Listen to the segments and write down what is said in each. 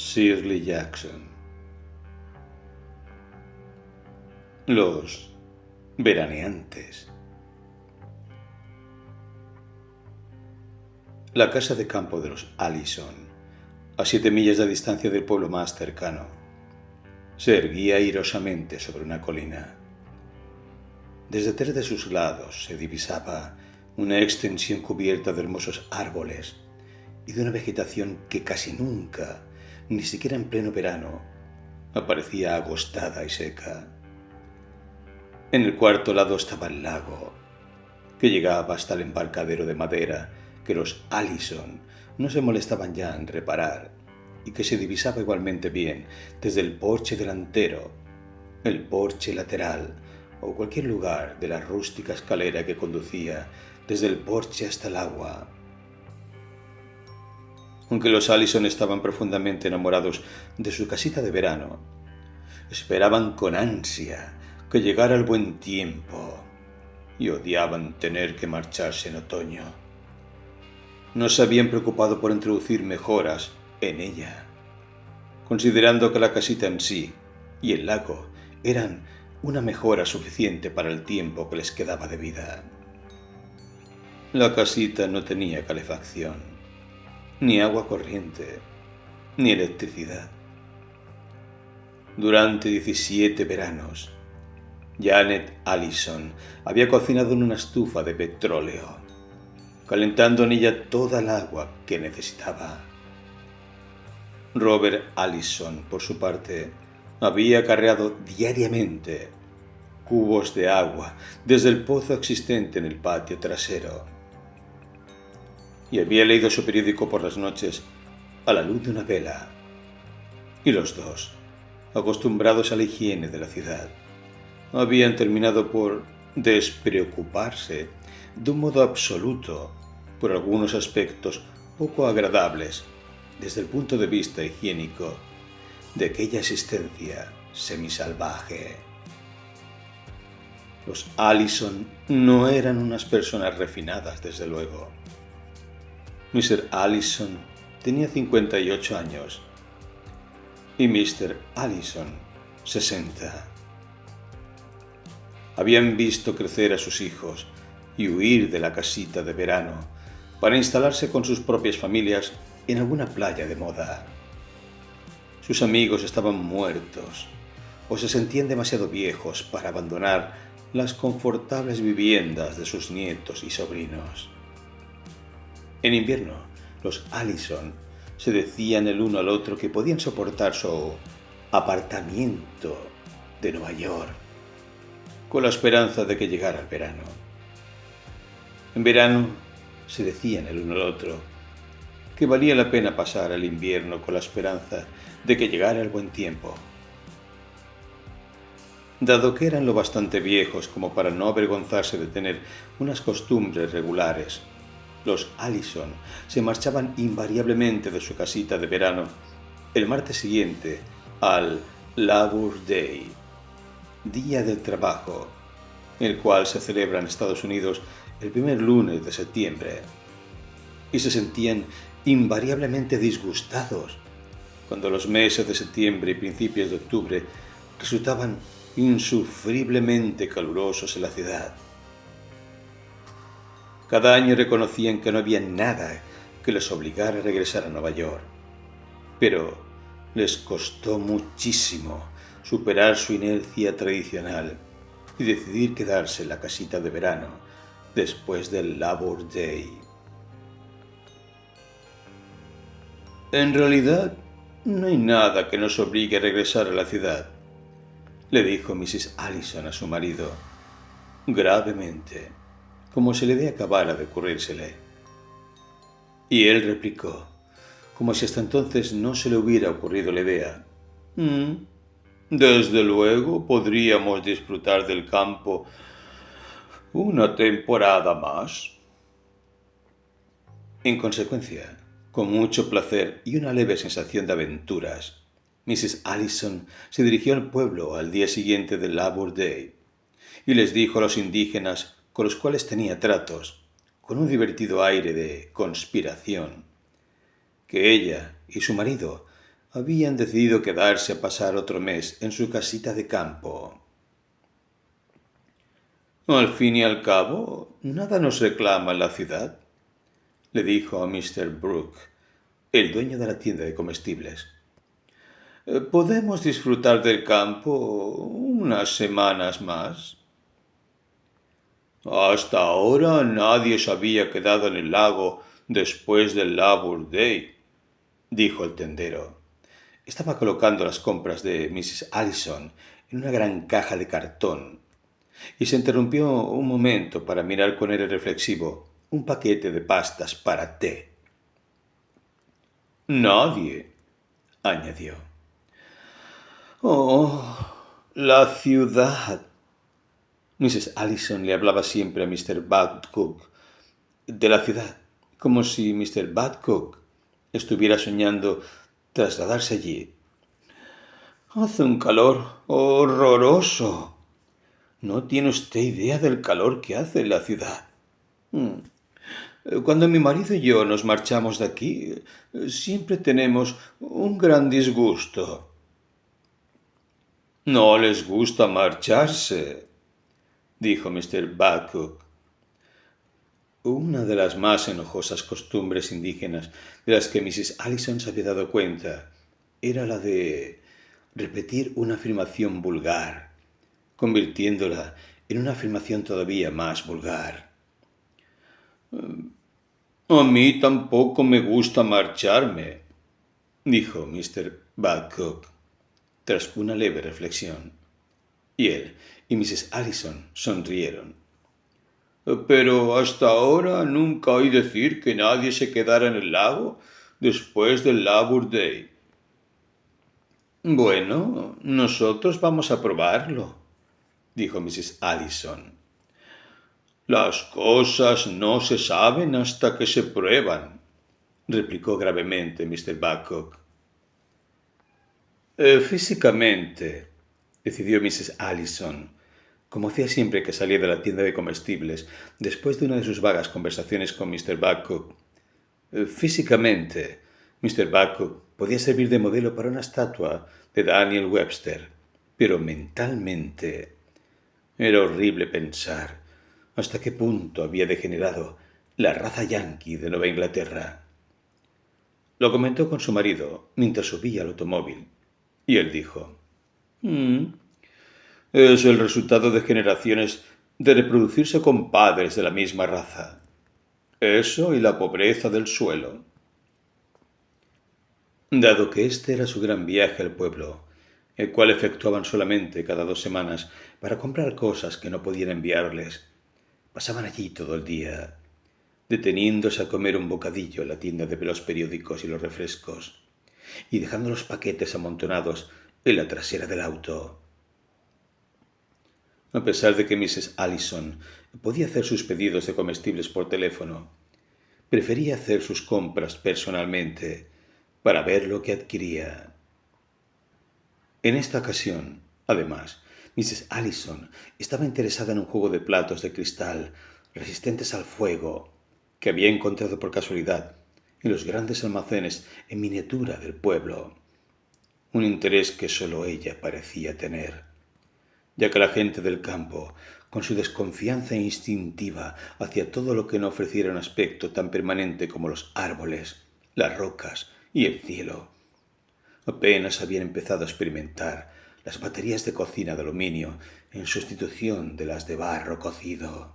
Shirley Jackson. Los veraneantes. La casa de campo de los Allison, a 7 millas de distancia del pueblo más cercano, se erguía airosamente sobre una colina. Desde 3 de sus lados se divisaba una extensión cubierta de hermosos árboles y de una vegetación que casi nunca, ni siquiera en pleno verano, aparecía agostada y seca. En el cuarto lado estaba el lago, que llegaba hasta el embarcadero de madera que los Allison no se molestaban ya en reparar y que se divisaba igualmente bien desde el porche delantero, el porche lateral o cualquier lugar de la rústica escalera que conducía desde el porche hasta el agua. Aunque los Allison estaban profundamente enamorados de su casita de verano, esperaban con ansia que llegara el buen tiempo y odiaban tener que marcharse en otoño. No se habían preocupado por introducir mejoras en ella, considerando que la casita en sí y el lago eran una mejora suficiente para el tiempo que les quedaba de vida. La casita no tenía calefacción, ni agua corriente, ni electricidad. Durante 17 veranos, Janet Allison había cocinado en una estufa de petróleo, calentando en ella toda el agua que necesitaba. Robert Allison, por su parte, había acarreado diariamente cubos de agua desde el pozo existente en el patio trasero y había leído su periódico por las noches a la luz de una vela. Y los dos, acostumbrados a la higiene de la ciudad, habían terminado por despreocuparse de un modo absoluto por algunos aspectos poco agradables desde el punto de vista higiénico de aquella existencia semisalvaje. Los Allison no eran unas personas refinadas, desde luego. Mr. Allison tenía 58 años y Mr. Allison 60. Habían visto crecer a sus hijos y huir de la casita de verano para instalarse con sus propias familias en alguna playa de moda. Sus amigos estaban muertos o se sentían demasiado viejos para abandonar las confortables viviendas de sus nietos y sobrinos. En invierno, los Allison se decían el uno al otro que podían soportar su apartamento de Nueva York con la esperanza de que llegara el verano. En verano se decían el uno al otro que valía la pena pasar el invierno con la esperanza de que llegara el buen tiempo. Dado que eran lo bastante viejos como para no avergonzarse de tener unas costumbres regulares, los Allison se marchaban invariablemente de su casita de verano el martes siguiente al Labor Day, Día del Trabajo, el cual se celebra en Estados Unidos el primer lunes de septiembre, y se sentían invariablemente disgustados cuando los meses de septiembre y principios de octubre resultaban insufriblemente calurosos en la ciudad. Cada año reconocían que no había nada que les obligara a regresar a Nueva York, pero les costó muchísimo superar su inercia tradicional y decidir quedarse en la casita de verano después del Labor Day. En realidad, no hay nada que nos obligue a regresar a la ciudad, le dijo Mrs. Allison a su marido, gravemente, como si la idea acabara de ocurrírsele. Y él replicó, como si hasta entonces no se le hubiera ocurrido la idea. Desde luego podríamos disfrutar del campo una temporada más. En consecuencia, con mucho placer y una leve sensación de aventuras, Mrs. Allison se dirigió al pueblo al día siguiente del Labor Day y les dijo a los indígenas con los cuales tenía tratos, con un divertido aire de conspiración, que ella y su marido habían decidido quedarse a pasar otro mes en su casita de campo. Al fin y al cabo, nada nos reclama en la ciudad, le dijo a Mr. Brooke, el dueño de la tienda de comestibles. ¿Podemos disfrutar del campo unas semanas más? Hasta ahora nadie se había quedado en el lago después del Labor Day, dijo el tendero. Estaba colocando las compras de Mrs. Allison en una gran caja de cartón y se interrumpió un momento para mirar con aire reflexivo un paquete de pastas para té. Nadie, añadió. Oh, la ciudad. Mrs. Allison le hablaba siempre a Mr. Badcock de la ciudad, como si Mr. Badcock estuviera soñando trasladarse allí. Hace un calor horroroso. No tiene usted idea del calor que hace en la ciudad. Cuando mi marido y yo nos marchamos de aquí, siempre tenemos un gran disgusto. No les gusta marcharse, dijo Mr. Badcock. Una de las más enojosas costumbres indígenas de las que Mrs. Allison se había dado cuenta era la de repetir una afirmación vulgar, convirtiéndola en una afirmación todavía más vulgar. A mí tampoco me gusta marcharme, dijo Mr. Badcock, tras una leve reflexión. Y él y Mrs. Allison sonrieron. Pero hasta ahora nunca oí decir que nadie se quedara en el lago después del Labor Day. Bueno, nosotros vamos a probarlo, dijo Mrs. Allison. Las cosas no se saben hasta que se prueban, replicó gravemente Mr. Badcock. Físicamente, decidió Mrs. Allison, como hacía siempre que salía de la tienda de comestibles, después de una de sus vagas conversaciones con Mr. Badcock. Físicamente, Mr. Badcock podía servir de modelo para una estatua de Daniel Webster, pero mentalmente era horrible pensar hasta qué punto había degenerado la raza yanqui de Nueva Inglaterra. Lo comentó con su marido mientras subía al automóvil, y él dijo: es el resultado de generaciones de reproducirse con padres de la misma raza. Eso y la pobreza del suelo. Dado que este era su gran viaje al pueblo, el cual efectuaban solamente cada 2 semanas para comprar cosas que no podían enviarles, pasaban allí todo el día, deteniéndose a comer un bocadillo en la tienda de los periódicos y los refrescos, y dejando los paquetes amontonados en la trasera del auto. A pesar de que Mrs. Allison podía hacer sus pedidos de comestibles por teléfono, prefería hacer sus compras personalmente para ver lo que adquiría. En esta ocasión, además, Mrs. Allison estaba interesada en un juego de platos de cristal resistentes al fuego que había encontrado por casualidad en los grandes almacenes en miniatura del pueblo. Un interés que solo ella parecía tener, ya que la gente del campo, con su desconfianza instintiva hacia todo lo que no ofreciera un aspecto tan permanente como los árboles, las rocas y el cielo, apenas habían empezado a experimentar las baterías de cocina de aluminio en sustitución de las de barro cocido.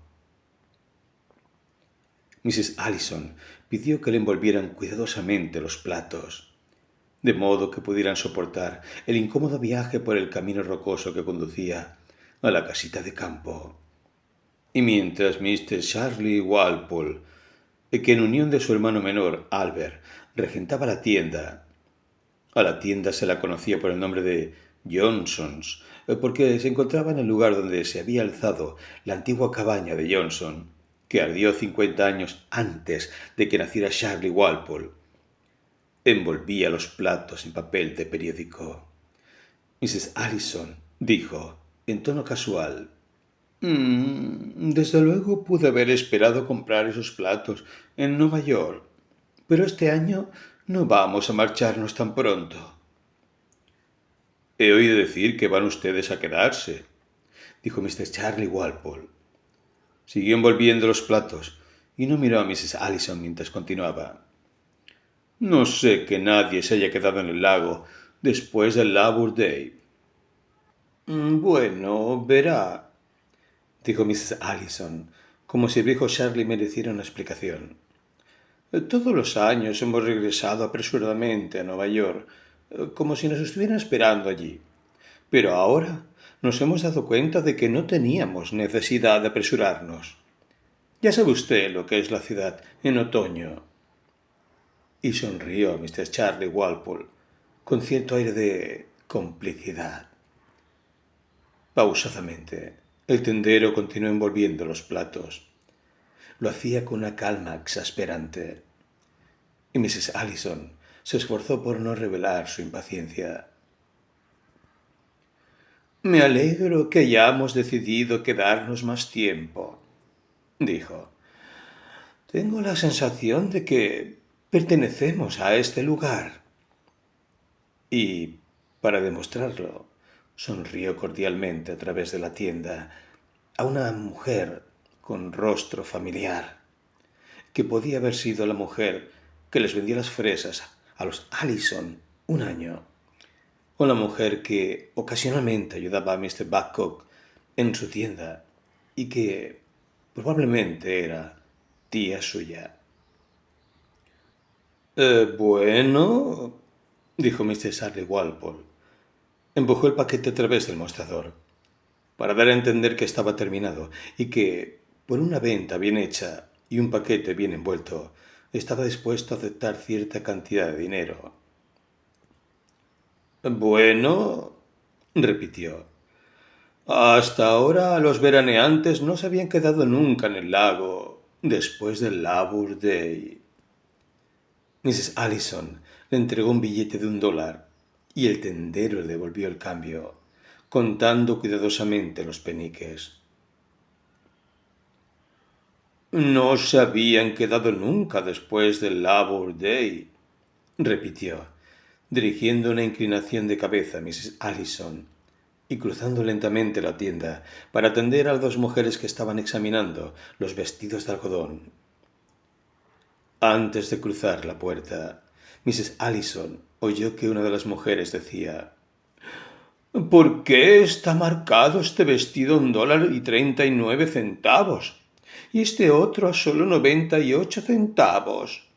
Mrs. Allison pidió que le envolvieran cuidadosamente los platos, de modo que pudieran soportar el incómodo viaje por el camino rocoso que conducía a la casita de campo. Y mientras Mr. Charlie Walpole, que en unión de su hermano menor, Albert, regentaba la tienda, a la tienda se la conocía por el nombre de Johnson's, porque se encontraba en el lugar donde se había alzado la antigua cabaña de Johnson, que ardió 50 años antes de que naciera Charlie Walpole. Envolvía los platos en papel de periódico. Mrs. Allison dijo, en tono casual: desde luego pude haber esperado comprar esos platos en Nueva York, pero este año no vamos a marcharnos tan pronto. He oído decir que van ustedes a quedarse, dijo Mr. Charlie Walpole. Siguió envolviendo los platos y no miró a Mrs. Allison mientras continuaba. No sé que nadie se haya quedado en el lago después del Labor Day. Bueno, verá, dijo Mrs. Allison, como si el viejo Charlie mereciera una explicación. Todos los años hemos regresado apresuradamente a Nueva York, como si nos estuvieran esperando allí. Pero ahora nos hemos dado cuenta de que no teníamos necesidad de apresurarnos. Ya sabe usted lo que es la ciudad en otoño. Y sonrió Mr. Charlie Walpole, con cierto aire de complicidad. Pausadamente, el tendero continuó envolviendo los platos. Lo hacía con una calma exasperante. Y Mrs. Allison se esforzó por no revelar su impaciencia. Me alegro que hayamos decidido quedarnos más tiempo, dijo. Tengo la sensación de que pertenecemos a este lugar. Y, para demostrarlo, sonrió cordialmente a través de la tienda a una mujer con rostro familiar, que podía haber sido la mujer que les vendía las fresas a los Allison un año, o la mujer que ocasionalmente ayudaba a Mr. Babcock en su tienda y que probablemente era tía suya. Bueno, dijo Mr. Charlie Walpole. Empujó el paquete a través del mostrador, para dar a entender que estaba terminado y que, por una venta bien hecha y un paquete bien envuelto, estaba dispuesto a aceptar cierta cantidad de dinero. Bueno, repitió. Hasta ahora los veraneantes no se habían quedado nunca en el lago después del Labor Day. Mrs. Allison le entregó un billete de $1 y el tendero le devolvió el cambio, contando cuidadosamente los peniques. No se habían quedado nunca después del Labor Day, repitió, dirigiendo una inclinación de cabeza a Mrs. Allison y cruzando lentamente la tienda para atender a las dos mujeres que estaban examinando los vestidos de algodón. Antes de cruzar la puerta, Mrs. Allison oyó que una de las mujeres decía: ¿Por qué está marcado este vestido $1.39 y este otro a solo 98 centavos?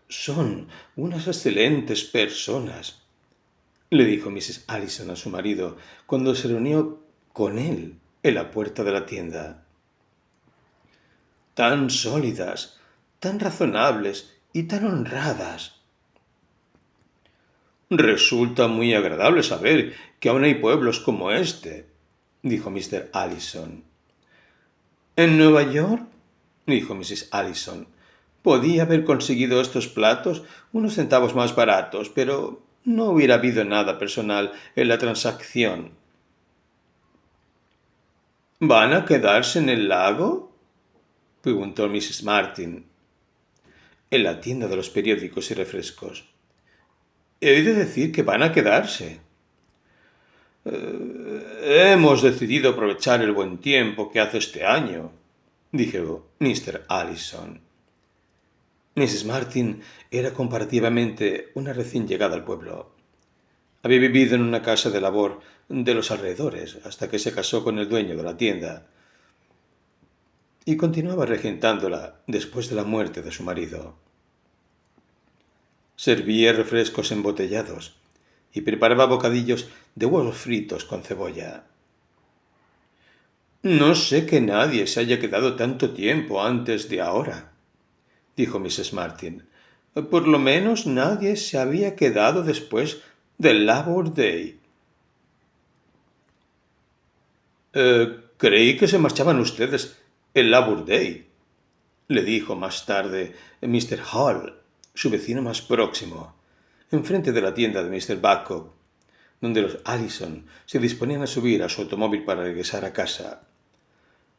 Son unas excelentes personas, le dijo Mrs. Allison a su marido cuando se reunió con él en la puerta de la tienda. Tan sólidas, tan razonables y tan honradas. Resulta muy agradable saber que aún hay pueblos como este, dijo Mr. Allison. ¿En Nueva York? Dijo Mrs. Allison. Podía haber conseguido estos platos unos centavos más baratos, pero no hubiera habido nada personal en la transacción. ¿Van a quedarse en el lago?, preguntó Mrs. Martin, en la tienda de los periódicos y refrescos. He oído decir que van a quedarse. Hemos decidido aprovechar el buen tiempo que hace este año, dijo Mr. Allison. Mrs. Martin era comparativamente una recién llegada al pueblo. Había vivido en una casa de labor de los alrededores hasta que se casó con el dueño de la tienda y continuaba regentándola después de la muerte de su marido. Servía refrescos embotellados y preparaba bocadillos de huevos fritos con cebolla. No sé que nadie se haya quedado tanto tiempo antes de ahora, dijo Mrs. Martin. Por lo menos nadie se había quedado después del Labor Day. Creí que se marchaban ustedes el Labor Day, le dijo más tarde Mr. Hall, su vecino más próximo, enfrente de la tienda de Mr. Babcock, donde los Allison se disponían a subir a su automóvil para regresar a casa.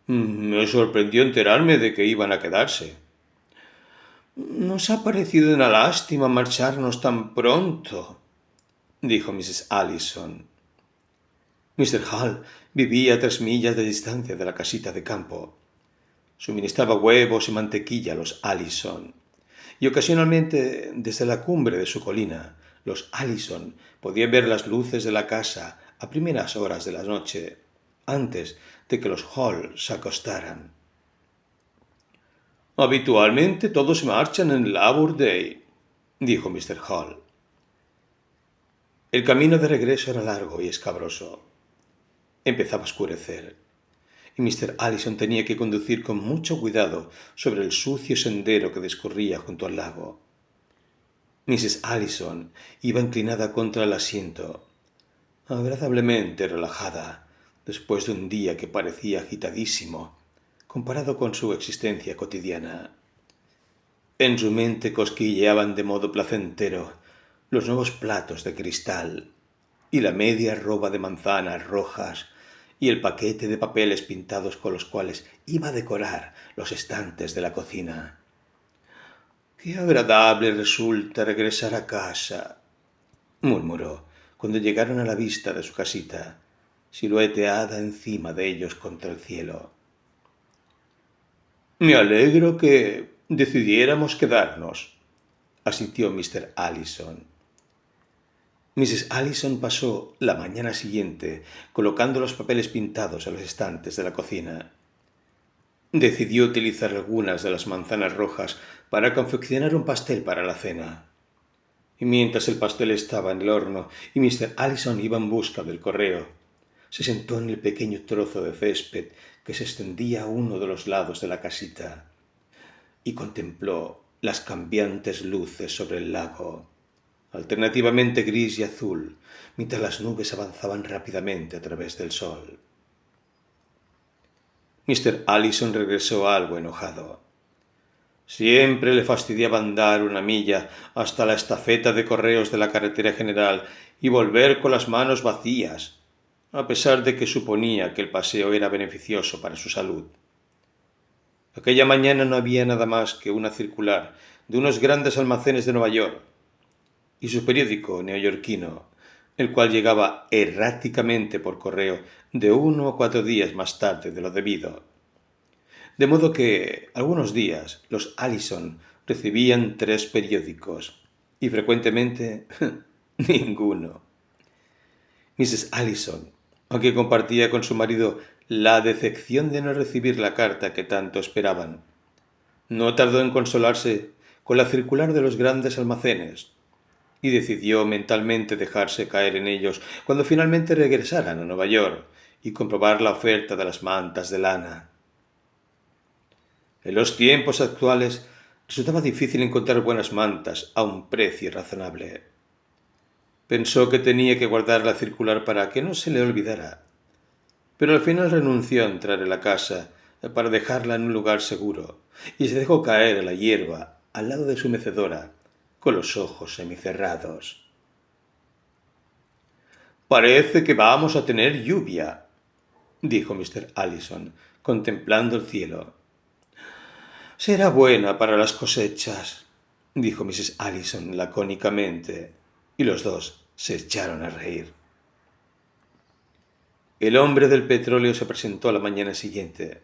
Me sorprendió enterarme de que iban a quedarse. Nos ha parecido una lástima marcharnos tan pronto, dijo Mrs. Allison. Mr. Hall vivía a 3 millas de distancia de la casita de campo. Suministraba huevos y mantequilla a los Allison, y ocasionalmente desde la cumbre de su colina los Allison podían ver las luces de la casa a primeras horas de la noche, antes de que los Hall se acostaran. «Habitualmente todos marchan en Labor Day», dijo Mr. Hall. El camino de regreso era largo y escabroso. Empezaba a oscurecer, y Mr. Allison tenía que conducir con mucho cuidado sobre el sucio sendero que discurría junto al lago. Mrs. Allison iba inclinada contra el asiento, agradablemente relajada, después de un día que parecía agitadísimo, comparado con su existencia cotidiana. En su mente cosquilleaban de modo placentero los nuevos platos de cristal y la media roba de manzanas rojas y el paquete de papeles pintados con los cuales iba a decorar los estantes de la cocina. «Qué agradable resulta regresar a casa», murmuró cuando llegaron a la vista de su casita, silueteada encima de ellos contra el cielo. «Me alegro que decidiéramos quedarnos», asintió Mr. Allison. Mrs. Allison pasó la mañana siguiente colocando los papeles pintados en los estantes de la cocina. Decidió utilizar algunas de las manzanas rojas para confeccionar un pastel para la cena. Y mientras el pastel estaba en el horno y Mr. Allison iba en busca del correo, se sentó en el pequeño trozo de césped que se extendía a uno de los lados de la casita y contempló las cambiantes luces sobre el lago, alternativamente gris y azul, mientras las nubes avanzaban rápidamente a través del sol. Mr. Allison regresó algo enojado. Siempre le fastidiaba andar 1 milla hasta la estafeta de correos de la carretera general y volver con las manos vacías, a pesar de que suponía que el paseo era beneficioso para su salud. Aquella mañana no había nada más que una circular de unos grandes almacenes de Nueva York y su periódico neoyorquino, el cual llegaba erráticamente por correo de 1 o 4 días más tarde de lo debido. De modo que algunos días los Allison recibían 3 periódicos y frecuentemente ninguno. Mrs. Allison, aunque compartía con su marido la decepción de no recibir la carta que tanto esperaban, no tardó en consolarse con la circular de los grandes almacenes y decidió mentalmente dejarse caer en ellos cuando finalmente regresaran a Nueva York y comprobar la oferta de las mantas de lana. En los tiempos actuales resultaba difícil encontrar buenas mantas a un precio razonable. Pensó que tenía que guardar la circular para que no se le olvidara, pero al final renunció a entrar en la casa para dejarla en un lugar seguro y se dejó caer en la hierba al lado de su mecedora, con los ojos semicerrados. «Parece que vamos a tener lluvia», dijo Mr. Allison, contemplando el cielo. «Será buena para las cosechas», dijo Mrs. Allison lacónicamente, y los dos se echaron a reír. El hombre del petróleo se presentó a la mañana siguiente,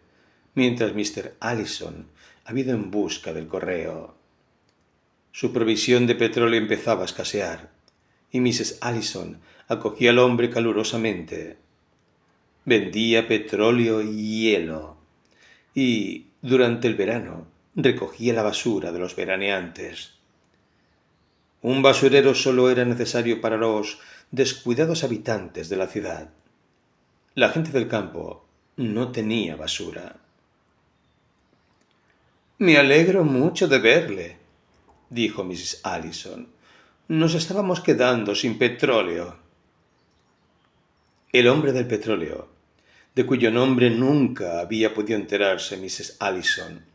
mientras Mr. Allison había ido en busca del correo. Su provisión de petróleo empezaba a escasear, y Mrs. Allison acogía al hombre calurosamente. Vendía petróleo y hielo, y durante el verano recogía la basura de los veraneantes. Un basurero solo era necesario para los descuidados habitantes de la ciudad. La gente del campo no tenía basura. «Me alegro mucho de verle», dijo Mrs. Allison. «Nos estábamos quedando sin petróleo». El hombre del petróleo, de cuyo nombre nunca había podido enterarse Mrs. Allison,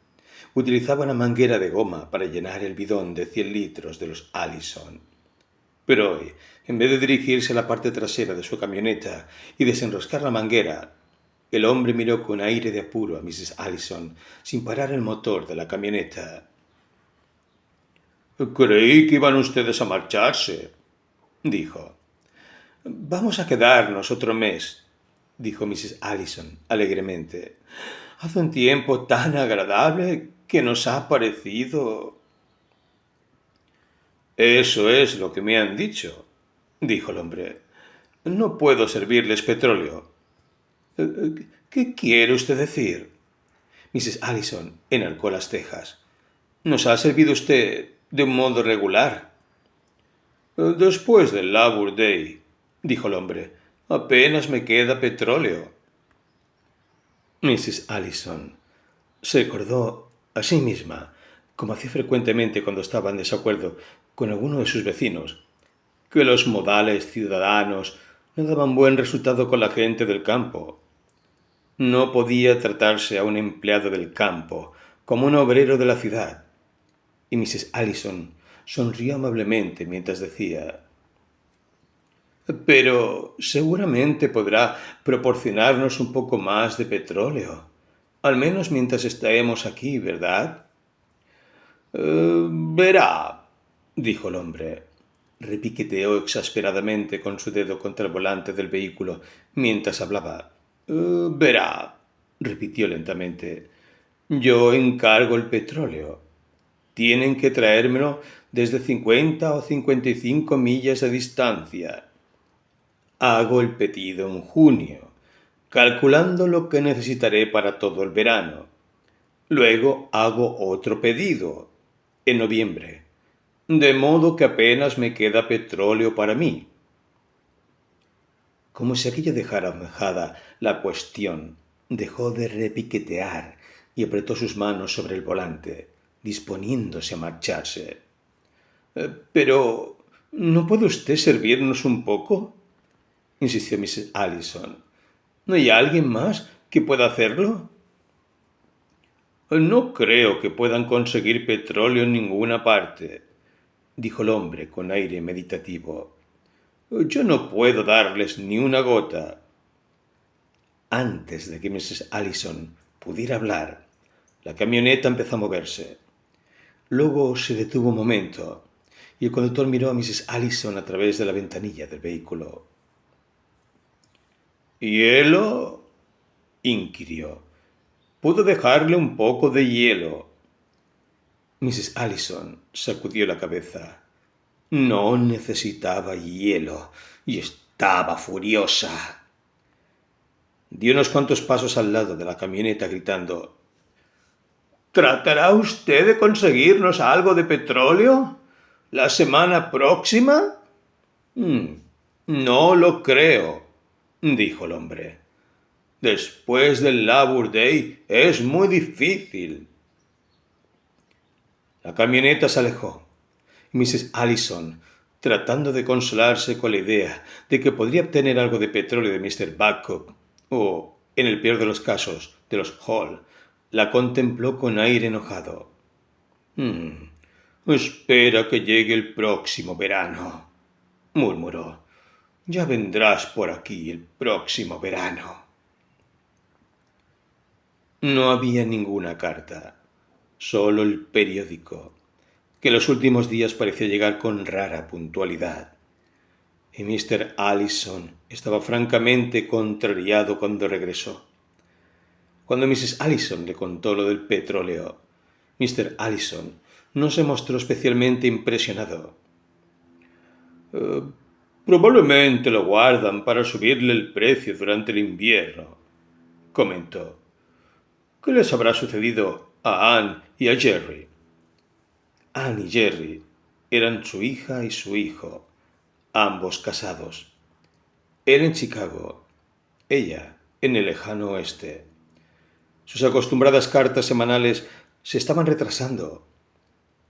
utilizaba una manguera de goma para llenar el bidón de 100 litros de los Allison. Pero hoy, en vez de dirigirse a la parte trasera de su camioneta y desenroscar la manguera, el hombre miró con aire de apuro a Mrs. Allison sin parar el motor de la camioneta. «Creí que iban ustedes a marcharse», dijo. Vamos a quedarnos otro mes, dijo Mrs. Allison alegremente. Hace un tiempo tan agradable que nos ha parecido. Eso es lo que me han dicho, dijo el hombre. No puedo servirles petróleo. ¿Qué quiere usted decir? Mrs. Allison enarcó las cejas. ¿Nos ha servido usted de un modo regular? Después del Labor Day, dijo el hombre, apenas me queda petróleo. Mrs. Allison se recordó a sí misma, como hacía frecuentemente cuando estaba en desacuerdo con alguno de sus vecinos, que los modales ciudadanos no daban buen resultado con la gente del campo. No podía tratarse a un empleado del campo como un obrero de la ciudad. Y Mrs. Allison sonrió amablemente mientras decía: «Pero seguramente podrá proporcionarnos un poco más de petróleo, al menos mientras estemos aquí, ¿verdad?» Verá», dijo el hombre. Repiqueteó exasperadamente con su dedo contra el volante del vehículo mientras hablaba. Verá», repitió lentamente. «Yo encargo el petróleo. Tienen que traérmelo desde 50 o 55 millas de distancia. Hago el pedido en junio, calculando lo que necesitaré para todo el verano. Luego hago otro pedido en noviembre, de modo que apenas me queda petróleo para mí». Como si aquello dejara zanjada la cuestión, dejó de repiquetear y apretó sus manos sobre el volante, disponiéndose a marcharse. «Pero, ¿no puede usted servirnos un poco?», insistió Mrs. Allison. «¿No hay alguien más que pueda hacerlo?» «No creo que puedan conseguir petróleo en ninguna parte», dijo el hombre con aire meditativo. «Yo no puedo darles ni una gota». Antes de que Mrs. Allison pudiera hablar, la camioneta empezó a moverse. Luego se detuvo un momento y el conductor miró a Mrs. Allison a través de la ventanilla del vehículo. «¿Hielo?», inquirió. «Puedo dejarle un poco de hielo». Mrs. Allison sacudió la cabeza. No necesitaba hielo y estaba furiosa. Dio unos cuantos pasos al lado de la camioneta gritando: «¿Tratará usted de conseguirnos algo de petróleo la semana próxima?» «No lo creo», dijo el hombre. «Después del Labor Day es muy difícil». La camioneta se alejó. Mrs. Allison, tratando de consolarse con la idea de que podría obtener algo de petróleo de Mr. Babcock, o, en el peor de los casos, de los Hall, la contempló con aire enojado. «Espera que llegue el próximo verano», murmuró. «Ya vendrás por aquí el próximo verano». No había ninguna carta, solo el periódico, que en los últimos días parecía llegar con rara puntualidad. Y Mr. Allison estaba francamente contrariado cuando regresó. Cuando Mrs. Allison le contó lo del petróleo, Mr. Allison no se mostró especialmente impresionado. «Probablemente lo guardan para subirle el precio durante el invierno», comentó. «¿Qué les habrá sucedido a Anne y a Jerry?» Anne y Jerry eran su hija y su hijo, ambos casados. Él en Chicago, ella en el lejano oeste. Sus acostumbradas cartas semanales se estaban retrasando.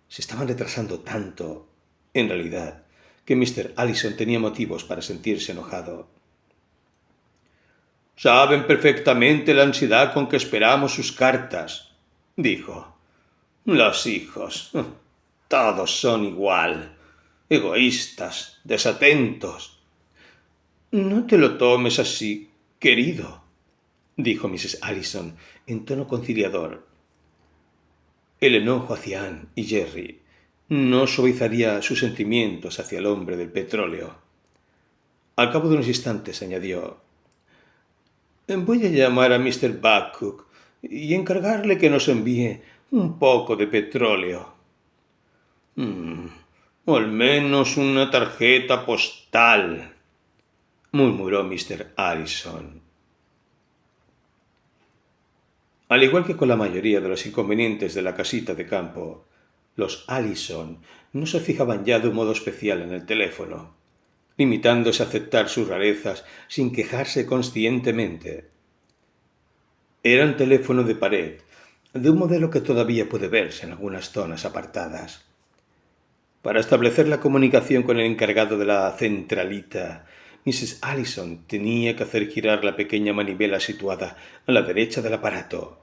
Se estaban retrasando tanto, en realidad, que Mr. Allison tenía motivos para sentirse enojado. «Saben perfectamente la ansiedad con que esperamos sus cartas», dijo. «Los hijos, todos son igual, egoístas, desatentos». «No te lo tomes así, querido», dijo Mrs. Allison en tono conciliador. El enojo hacia Anne y Jerry no suavizaría sus sentimientos hacia el hombre del petróleo. Al cabo de unos instantes añadió: «Voy a llamar a Mr. Babcock y encargarle que nos envíe un poco de petróleo». O al menos una tarjeta postal», murmuró Mr. Allison. Al igual que con la mayoría de los inconvenientes de la casita de campo, los Allison no se fijaban ya de un modo especial en el teléfono, limitándose a aceptar sus rarezas sin quejarse conscientemente. Era un teléfono de pared, de un modelo que todavía puede verse en algunas zonas apartadas. Para establecer la comunicación con el encargado de la centralita, Mrs. Allison tenía que hacer girar la pequeña manivela situada a la derecha del aparato.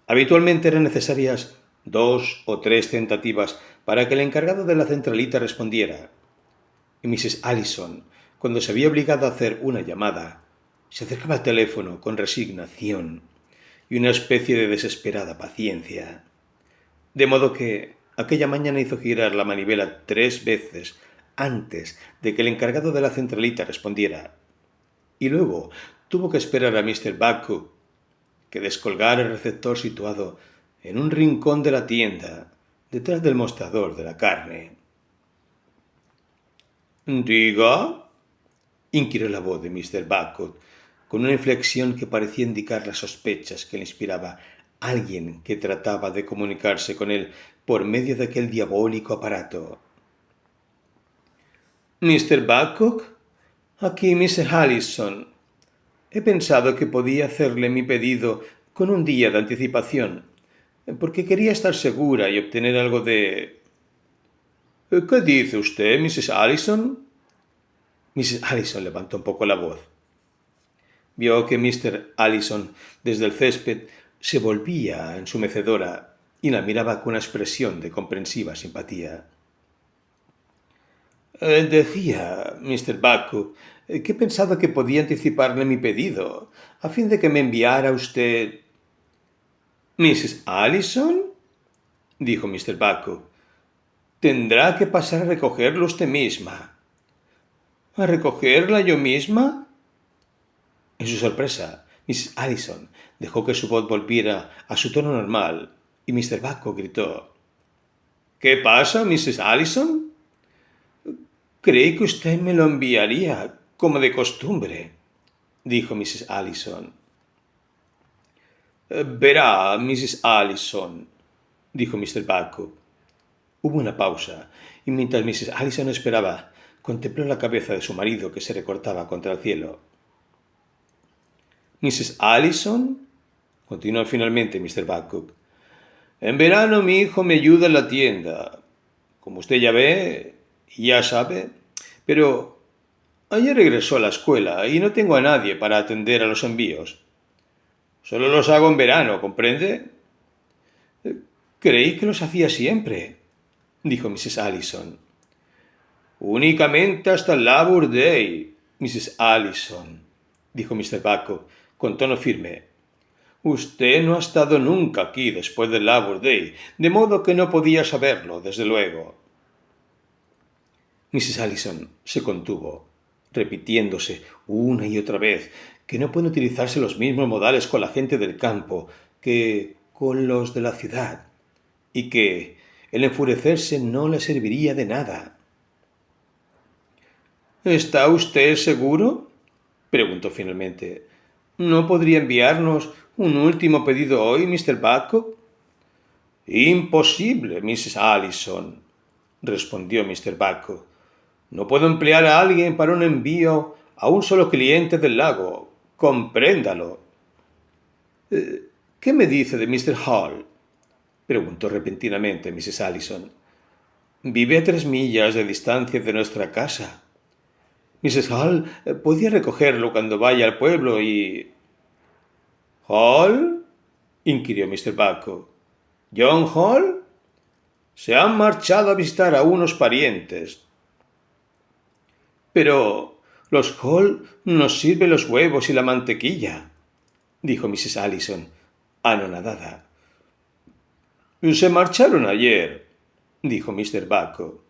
Habitualmente eran necesarias 2 o 3 tentativas para que el encargado de la centralita respondiera, y Mrs. Allison, cuando se veía obligada a hacer una llamada, se acercaba al teléfono con resignación y una especie de desesperada paciencia. De modo que aquella mañana hizo girar la manivela 3 veces antes de que el encargado de la centralita respondiera, y luego tuvo que esperar a Mr. Babcock que descolgara el receptor situado en un rincón de la tienda, detrás del mostrador de la carne. «¿Diga?», inquirió la voz de Mr. Babcock, con una inflexión que parecía indicar las sospechas que le inspiraba alguien que trataba de comunicarse con él por medio de aquel diabólico aparato. «¿Mr. Babcock? Aquí Mr. Allison. He pensado que podía hacerle mi pedido con un día de anticipación, porque quería estar segura y obtener algo de...». «¿Qué dice usted, Mrs. Allison?». Mrs. Allison levantó un poco la voz. Vio que Mr. Allison, desde el césped, se volvía en su mecedora y la miraba con una expresión de comprensiva simpatía. «Decía, Mr. Babcock, que he pensado que podía anticiparle mi pedido, a fin de que me enviara usted...». «¿Mrs. Allison?», dijo Mr. Babcock. «Tendrá que pasar a recogerlo usted misma». «¿A recogerla yo misma?». En su sorpresa, Mrs. Allison dejó que su voz volviera a su tono normal y Mr. Babcock gritó: «¿Qué pasa, Mrs. Allison?». «Creí que usted me lo enviaría, como de costumbre», dijo Mrs. Allison. «Verá, Mrs. Allison», dijo Mr. Babcock. Hubo una pausa, y mientras Mrs. Allison esperaba, contempló la cabeza de su marido que se recortaba contra el cielo. «Mrs. Allison», continuó finalmente Mr. Babcock, «en verano mi hijo me ayuda en la tienda, como usted ya ve y ya sabe, pero ayer regresó a la escuela y no tengo a nadie para atender a los envíos. Solo los hago en verano, ¿comprende?». «Creí que los hacía siempre», dijo Mrs. Allison. «Únicamente hasta el Labor Day, Mrs. Allison», dijo Mr. Babcock con tono firme. «Usted no ha estado nunca aquí después del Labor Day, de modo que no podía saberlo, desde luego». Mrs. Allison se contuvo, repitiéndose una y otra vez que no pueden utilizarse los mismos modales con la gente del campo que con los de la ciudad, y que el enfurecerse no le serviría de nada. «¿Está usted seguro?», preguntó finalmente. «¿No podría enviarnos un último pedido hoy, Mr. Babcock?». «Imposible, Mrs. Allison», respondió Mr. Babcock. «No puedo emplear a alguien para un envío a un solo cliente del lago. Compréndalo». «¿Qué me dice de Mr. Hall?», preguntó repentinamente Mrs. Allison. «Vive a 3 millas de distancia de nuestra casa. Mrs. Hall podía recogerlo cuando vaya al pueblo y...». «¿Hall?», inquirió Mr. Babcock. «¿John Hall? Se han marchado a visitar a unos parientes». «Pero los Hall nos sirven los huevos y la mantequilla», dijo Mrs. Allison, anonadada. «Se marcharon ayer», dijo Mr. Babcock.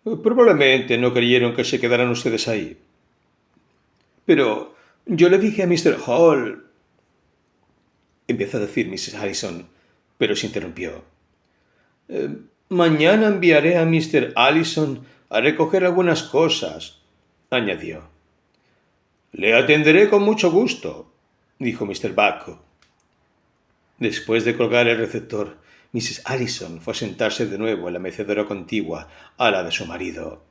Probablemente no creyeron que se quedaran ustedes ahí. Pero yo le dije a Mr. Hall... Empezó a decir Mrs. Allison, pero se interrumpió. Mañana enviaré a Mr. Allison a recoger algunas cosas, añadió. Le atenderé con mucho gusto, dijo Mr. Buck. Después de colgar el receptor, Mrs. Allison fue a sentarse de nuevo en la mecedora contigua a la de su marido.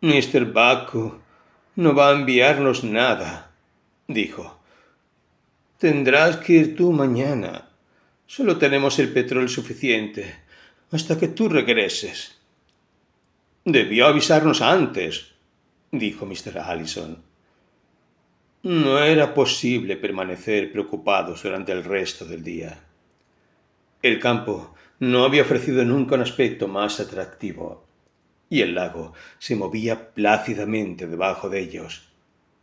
Mr. Buck no va a enviarnos nada, dijo. Tendrás que ir tú mañana. Solo tenemos el petróleo suficiente hasta que tú regreses. Debió avisarnos antes, dijo Mr. Allison. No era posible permanecer preocupados durante el resto del día. El campo no había ofrecido nunca un aspecto más atractivo, y el lago se movía plácidamente debajo de ellos,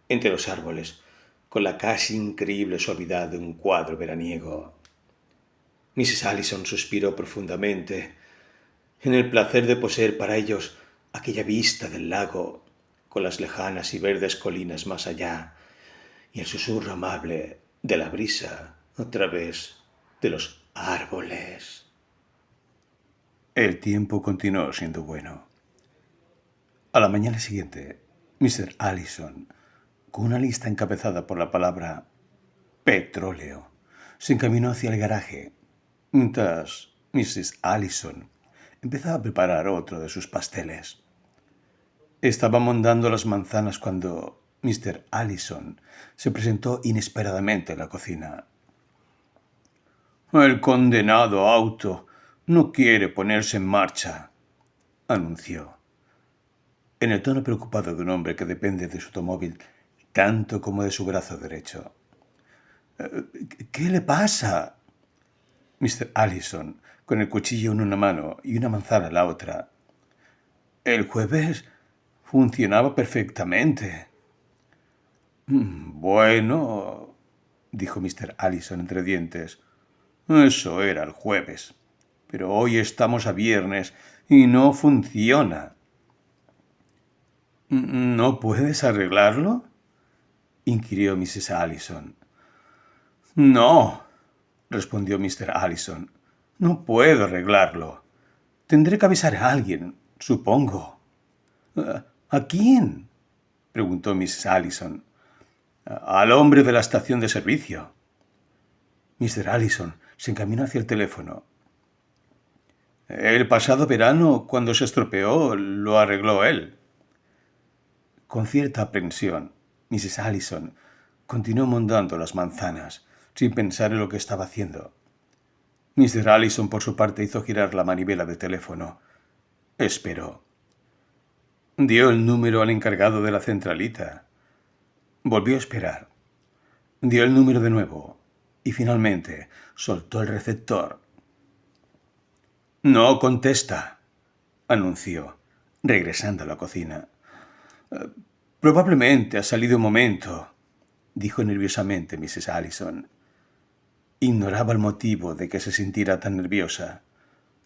entre los árboles, con la casi increíble suavidad de un cuadro veraniego. Mrs. Allison suspiró profundamente en el placer de poseer para ellos aquella vista del lago, con las lejanas y verdes colinas más allá, y el susurro amable de la brisa a través de los árboles. El tiempo continuó siendo bueno. A la mañana siguiente, Mr. Allison, con una lista encabezada por la palabra petróleo, se encaminó hacia el garaje, mientras Mrs. Allison empezaba a preparar otro de sus pasteles. Estaba mondando las manzanas cuando Mr. Allison se presentó inesperadamente en la cocina. «El condenado auto no quiere ponerse en marcha», anunció, en el tono preocupado de un hombre que depende de su automóvil tanto como de su brazo derecho. «¿Qué le pasa?» Mr. Allison, con el cuchillo en una mano y una manzana en la otra. «El jueves funcionaba perfectamente». «Bueno», dijo Mr. Allison entre dientes, «eso era el jueves, pero hoy estamos a viernes y no funciona». «¿No puedes arreglarlo?», inquirió Mrs. Allison. «No», respondió Mr. Allison, «no puedo arreglarlo. Tendré que avisar a alguien, supongo». «¿A quién?», preguntó Mrs. Allison. «Al hombre de la estación de servicio». Mr. Allison se encaminó hacia el teléfono. «El pasado verano, cuando se estropeó, lo arregló él». Con cierta aprensión, Mrs. Allison continuó mondando las manzanas, sin pensar en lo que estaba haciendo. Mr. Allison, por su parte, hizo girar la manivela de teléfono. Esperó. Dio el número al encargado de la centralita. Volvió a esperar. Dio el número de nuevo y finalmente soltó el receptor. «No contesta», anunció, regresando a la cocina. «Probablemente ha salido un momento», dijo nerviosamente Mrs. Allison. Ignoraba el motivo de que se sintiera tan nerviosa,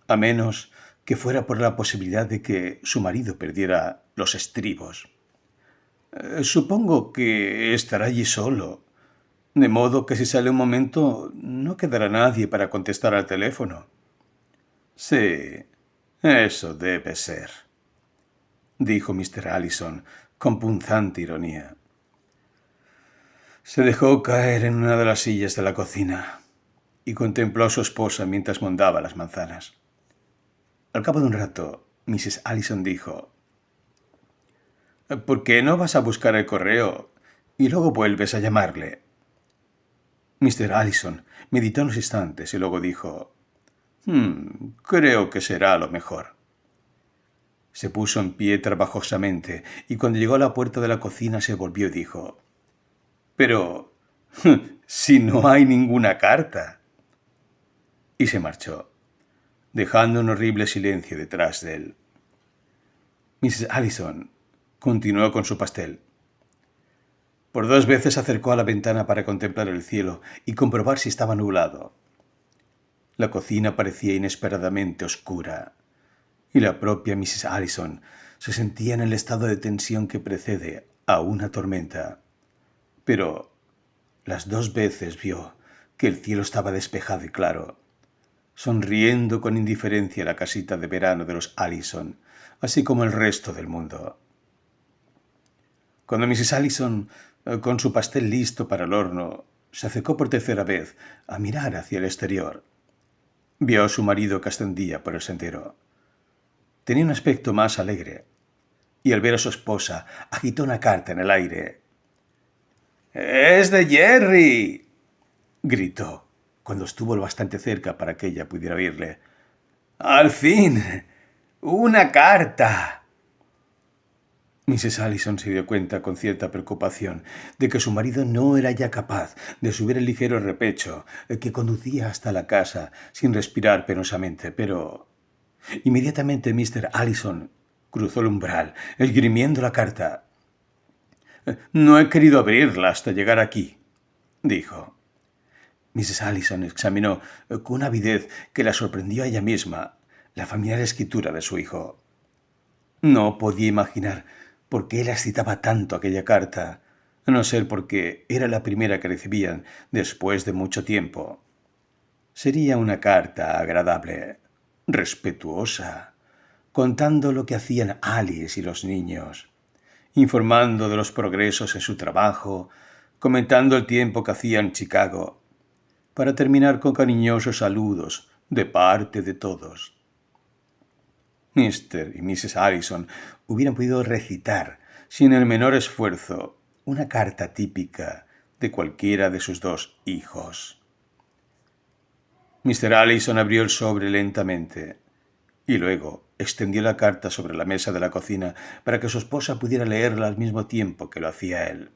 a menos que fuera por la posibilidad de que su marido perdiera los estribos. «Supongo que estará allí solo, de modo que si sale un momento no quedará nadie para contestar al teléfono». «Sí, eso debe ser», dijo Mr. Allison con punzante ironía. Se dejó caer en una de las sillas de la cocina y contempló a su esposa mientras mondaba las manzanas. Al cabo de un rato, Mrs. Allison dijo: «¿Por qué no vas a buscar el correo y luego vuelves a llamarle?» Mr. Allison meditó unos instantes y luego dijo: «Creo que será lo mejor». Se puso en pie trabajosamente y cuando llegó a la puerta de la cocina se volvió y dijo: «Pero, si no hay ninguna carta». Y se marchó, dejando un horrible silencio detrás de él. Mrs. Allison continuó con su pastel. Por 2 veces se acercó a la ventana para contemplar el cielo y comprobar si estaba nublado. La cocina parecía inesperadamente oscura, y la propia Mrs. Allison se sentía en el estado de tensión que precede a una tormenta. Pero las 2 veces vio que el cielo estaba despejado y claro, sonriendo con indiferencia la casita de verano de los Allison, así como el resto del mundo. Cuando Mrs. Allison, con su pastel listo para el horno, se acercó por tercera vez a mirar hacia el exterior, vio a su marido que ascendía por el sendero. Tenía un aspecto más alegre, y al ver a su esposa agitó una carta en el aire. «¡Es de Jerry!», gritó, cuando estuvo lo bastante cerca para que ella pudiera oírle. «¡Al fin! ¡Una carta!». Mrs. Allison se dio cuenta con cierta preocupación de que su marido no era ya capaz de subir el ligero repecho que conducía hasta la casa sin respirar penosamente, pero inmediatamente Mr. Allison cruzó el umbral, esgrimiendo la carta. «No he querido abrirla hasta llegar aquí», dijo. Mrs. Allison examinó con una avidez que la sorprendió a ella misma la familiar escritura de su hijo. No podía imaginar por qué la excitaba tanto aquella carta, a no ser porque era la primera que recibían después de mucho tiempo. Sería una carta agradable, respetuosa, contando lo que hacían Alice y los niños, informando de los progresos en su trabajo, comentando el tiempo que hacía en Chicago, para terminar con cariñosos saludos de parte de todos. Mr. y Mrs. Allison hubieran podido recitar, sin el menor esfuerzo, una carta típica de cualquiera de sus 2 hijos. Mr. Allison abrió el sobre lentamente y luego extendió la carta sobre la mesa de la cocina para que su esposa pudiera leerla al mismo tiempo que lo hacía él.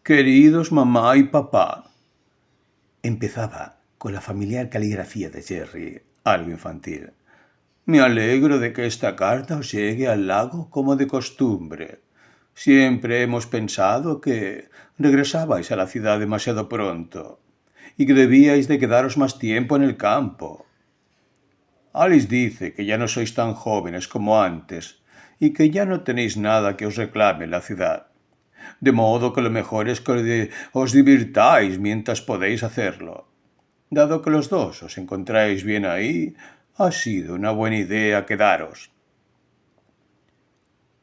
«Queridos mamá y papá», empezaba con la familiar caligrafía de Jerry, algo infantil. «Me alegro de que esta carta os llegue al lago como de costumbre. Siempre hemos pensado que regresabais a la ciudad demasiado pronto y que debíais de quedaros más tiempo en el campo. Alice dice que ya no sois tan jóvenes como antes y que ya no tenéis nada que os reclame en la ciudad, de modo que lo mejor es que os divirtáis mientras podéis hacerlo. Dado que los 2 os encontráis bien ahí, ha sido una buena idea quedaros».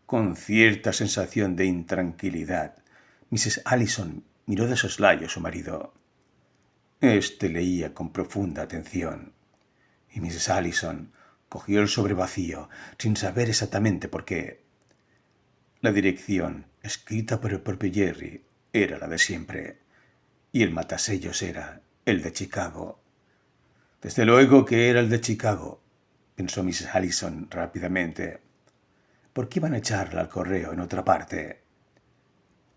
Con cierta sensación de intranquilidad, Mrs. Allison miró de soslayo a su marido. Este leía con profunda atención, y Mrs. Allison cogió el sobre vacío sin saber exactamente por qué. La dirección, escrita por el propio Jerry, era la de siempre, y el matasellos era el de Chicago. «Desde luego que era el de Chicago», pensó Mrs. Allison rápidamente. ¿Por qué iban a echarla al correo en otra parte?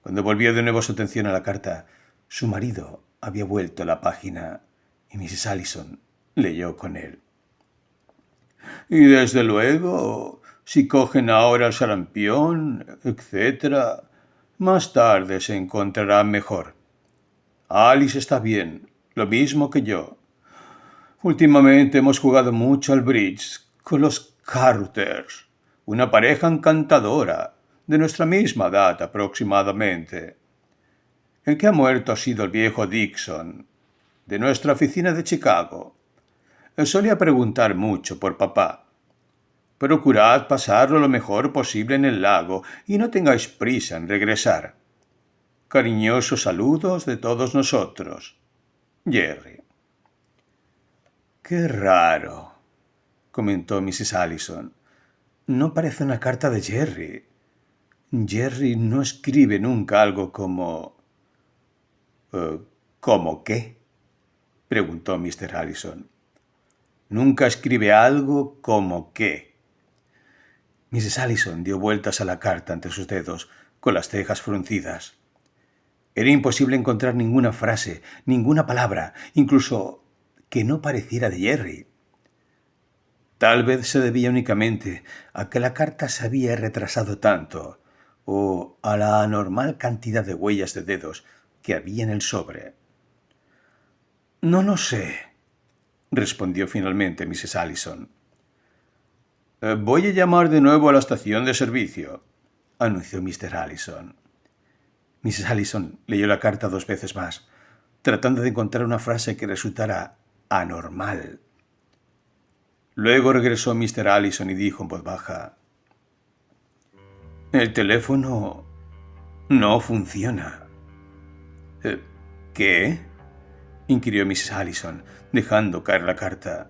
Cuando volvió de nuevo su atención a la carta, su marido había vuelto a la página y Mrs. Allison leyó con él. «Y desde luego, si cogen ahora el sarampión, etc., más tarde se encontrarán mejor. Alice está bien, lo mismo que yo. Últimamente hemos jugado mucho al bridge con los Carruthers, una pareja encantadora, de nuestra misma edad aproximadamente. El que ha muerto ha sido el viejo Dixon, de nuestra oficina de Chicago. Solía preguntar mucho por papá. Procurad pasarlo lo mejor posible en el lago y no tengáis prisa en regresar. Cariñosos saludos de todos nosotros. Jerry». «Qué raro», comentó Mrs. Allison. «No parece una carta de Jerry. Jerry no escribe nunca algo como...» «¿Cómo qué?», preguntó Mr. Allison. «Nunca escribe algo como qué». Mrs. Allison dio vueltas a la carta entre sus dedos, con las cejas fruncidas. Era imposible encontrar ninguna frase, ninguna palabra, incluso que no pareciera de Jerry. Tal vez se debía únicamente a que la carta se había retrasado tanto, o a la anormal cantidad de huellas de dedos que había en el sobre. «No lo sé», respondió finalmente Mrs. Allison. Voy a llamar de nuevo a la estación de servicio», anunció Mr. Allison. Mrs. Allison leyó la carta 2 veces más, tratando de encontrar una frase que resultara anormal. Luego regresó Mr. Allison y dijo en voz baja: «El teléfono no funciona». «¿Qué?», inquirió Mrs. Allison, dejando caer la carta.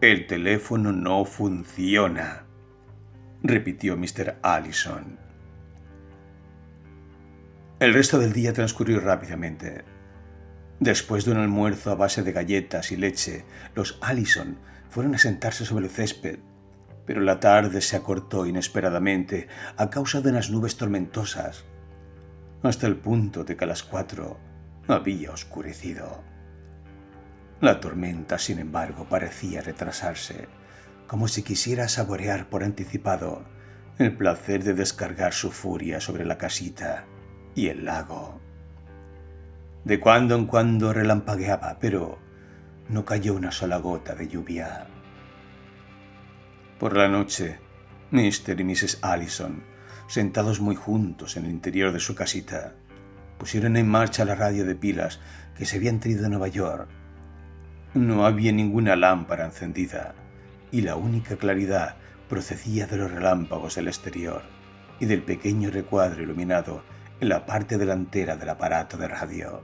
«El teléfono no funciona», repitió Mr. Allison. El resto del día transcurrió rápidamente. Después de un almuerzo a base de galletas y leche, los Allison fueron a sentarse sobre el césped, pero la tarde se acortó inesperadamente a causa de unas nubes tormentosas, hasta el punto de que a las 4 había oscurecido. La tormenta, sin embargo, parecía retrasarse, como si quisiera saborear por anticipado el placer de descargar su furia sobre la casita y el lago. De cuando en cuando relampagueaba, pero no cayó una sola gota de lluvia. Por la noche, Mr. y Mrs. Allison, sentados muy juntos en el interior de su casita, pusieron en marcha la radio de pilas que se habían traído de Nueva York. No había ninguna lámpara encendida, y la única claridad procedía de los relámpagos del exterior y del pequeño recuadro iluminado en la parte delantera del aparato de radio.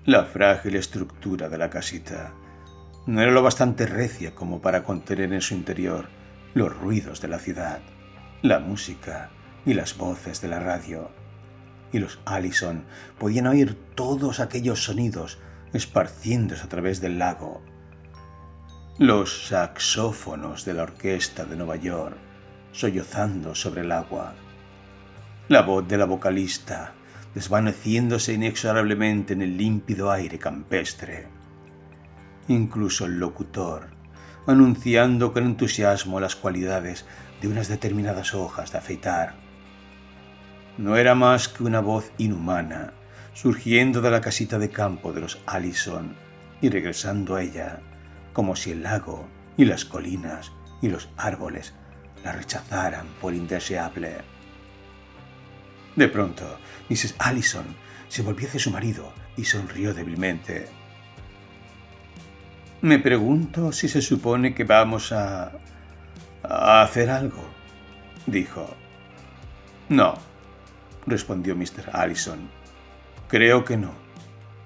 La frágil estructura de la casita no era lo bastante recia como para contener en su interior los ruidos de la ciudad, la música y las voces de la radio, y los Allison podían oír todos aquellos sonidos esparciéndose a través del lago. Los saxófonos de la orquesta de Nueva York sollozando sobre el agua, la voz de la vocalista desvaneciéndose inexorablemente en el límpido aire campestre, incluso el locutor anunciando con entusiasmo las cualidades de unas determinadas hojas de afeitar. No era más que una voz inhumana surgiendo de la casita de campo de los Allison y regresando a ella, como si el lago y las colinas y los árboles la rechazaran por indeseable. De pronto, Mrs. Allison se volvió hacia su marido y sonrió débilmente. «Me pregunto si se supone que vamos a hacer algo», dijo. «No», respondió Mr. Allison. «Creo que no.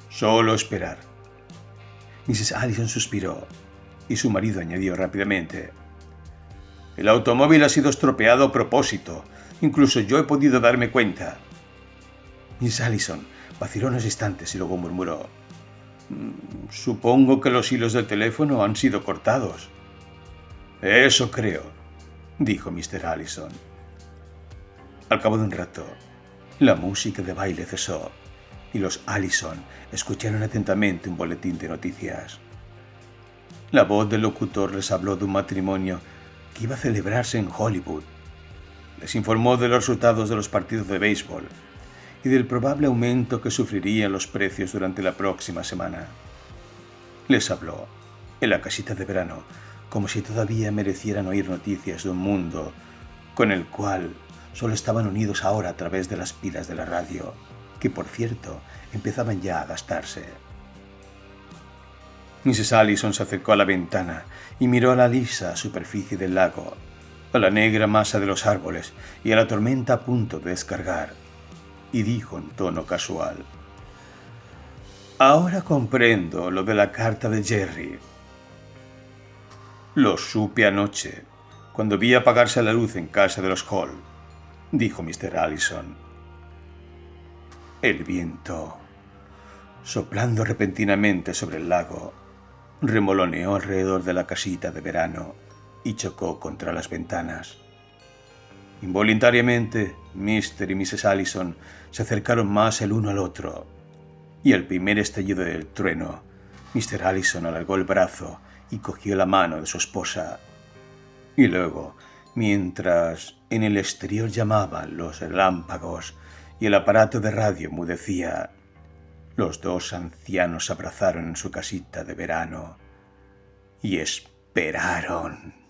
Solo esperar». Mrs. Allison suspiró y su marido añadió rápidamente: «El automóvil ha sido estropeado a propósito. Incluso yo he podido darme cuenta». Mrs. Allison vaciló unos instantes y luego murmuró: «Supongo que los hilos del teléfono han sido cortados». «Eso creo», dijo Mr. Allison. Al cabo de un rato, la música de baile cesó y los Allison escucharon atentamente un boletín de noticias. La voz del locutor les habló de un matrimonio que iba a celebrarse en Hollywood. Les informó de los resultados de los partidos de béisbol y del probable aumento que sufrirían los precios durante la próxima semana. Les habló, en la casita de verano, como si todavía merecieran oír noticias de un mundo con el cual solo estaban unidos ahora a través de las pilas de la radio, que por cierto empezaban ya a gastarse. Mrs. Allison se acercó a la ventana y miró a la lisa superficie del lago, a la negra masa de los árboles y a la tormenta a punto de descargar, y dijo en tono casual: «Ahora comprendo lo de la carta de Jerry. Lo supe anoche, cuando vi apagarse la luz en casa de los Hall», dijo Mr. Allison. El viento, soplando repentinamente sobre el lago, remoloneó alrededor de la casita de verano y chocó contra las ventanas. Involuntariamente, Mr. y Mrs. Allison se acercaron más el uno al otro, y al primer estallido del trueno, Mr. Allison alargó el brazo y cogió la mano de su esposa. Y luego, mientras en el exterior llamaban los relámpagos y el aparato de radio enmudecía, los dos ancianos se abrazaron en su casita de verano y esperaron.